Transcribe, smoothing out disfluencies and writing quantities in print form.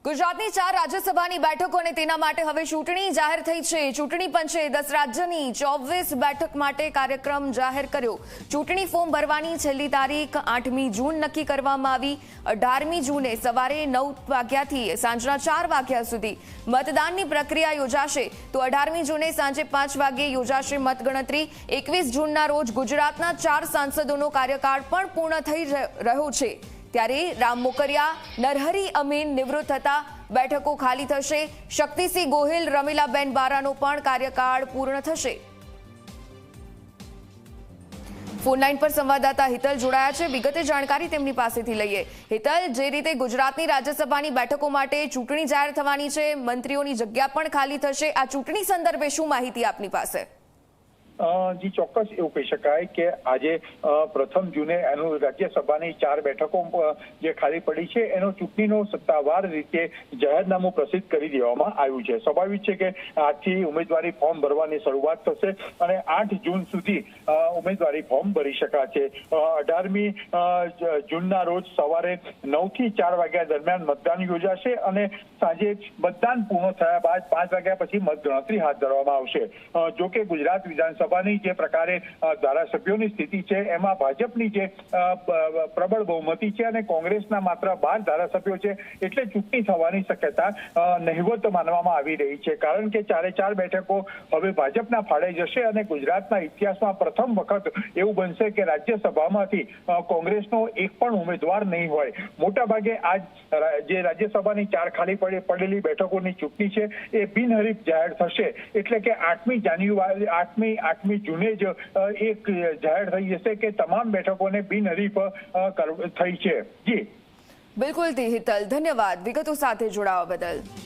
ગુજરાતની 4 રાજ્યસભાની બેઠકો અને તેના માટે હવે ચૂંટણી જાહેર થઈ છે। ચૂંટણી પંચે 10 રાજ્યની 24 બેઠક માટે કાર્યક્રમ જાહેર કર્યો। ચૂંટણી ફોર્મ ભરવાની છેલ્લી તારીખ 8મી જૂન નક્કી કરવામાં આવી। 18મી જૂને સવારે 9 વાગ્યાથી સાંજના 4 વાગ્યા સુધી મતદાનની પ્રક્રિયા યોજાશે, તો 18મી જૂને સાંજે 5 વાગે યોજાશે મતગણતરી। 21 જૂનના રોજ ગુજરાતના 4 સાંસદોનો કાર્યકાળ પણ પૂર્ણ થઈ રહ્યો છે, ત્યારે રામ મોકરિયા, નરહરી અમીન નિવૃત્ત થતા બેઠકો ખાલી થશે। શક્તિસિંહ ગોહિલ, રમીલાબેન બારાનો પણ કાર્યકાળ પૂર્ણ થશે। ફોન લાઈન પર સંવાદદાતા હિતલ જોડાયા છે, વિગતે જાણકારી તેમની પાસેથી લઈએ। હિતલ, જે રીતે ગુજરાતની રાજ્યસભાની બેઠકો માટે ચૂંટણી જાહેર થવાની છે, મંત્રીઓની જગ્યા પણ ખાલી થશે, આ ચૂંટણી સંદર્ભે શું માહિતી આપની પાસે? જી ચોક્કસ એવું કહી શકાય કે આજે પ્રથમ જૂને એનું રાજ્યસભાની 4 બેઠકો જે ખાલી પડી છે એનો ચૂંટણીનો સત્તાવાર રીતે જાહેરનામું પ્રસિદ્ધ કરી દેવામાં આવ્યું છે। સ્વાભાવિક છે કે આજથી ઉમેદવારી ફોર્મ ભરવાની શરૂઆત થશે અને 8 જૂન સુધી ઉમેદવારી ફોર્મ ભરી શકાશે। 18મી જૂનના રોજ સવારે 9 થી 4 વાગ્યા દરમિયાન મતદાન યોજાશે અને સાંજે મતદાન પૂર્ણ થયા બાદ 5 વાગ્યા પછી મતગણતરી હાથ ધરવામાં આવશે। જો કે ગુજરાત વિધાનસભાની જે પ્રકારે ધારાસભ્યોની સ્થિતિ છે એમાં ભાજપની જે પ્રબળ બહુમતી છે અને કોંગ્રેસના માત્ર 12 ધારાસભ્યો છે, એટલે ચૂંટણી થવાની શક્યતા નહિવત માનવામાં આવી રહી છે, કારણ કે 4 બેઠકો હવે ભાજપના ફાળે જશે અને ગુજરાતના ઇતિહાસમાં પ્રથમ વખત એવું બનશે કે રાજ્યસભામાંથી કોંગ્રેસનો એક પણ ઉમેદવાર નહીં હોય। મોટાભાગે આજ જે રાજ્યસભાની 4 ખાલી પડેલી બેઠકોની ચૂંટણી છે એ બિનહરીફ જાહેર થશે, એટલે કે 8મી જૂને જ એક જાહેર થઈ જશે કે તમામ બેઠકોને બિનહરીફ થઈ છે। જી બિલકુલ હિતલ, ધન્યવાદ વિગતો સાથે જોડાવા બદલ।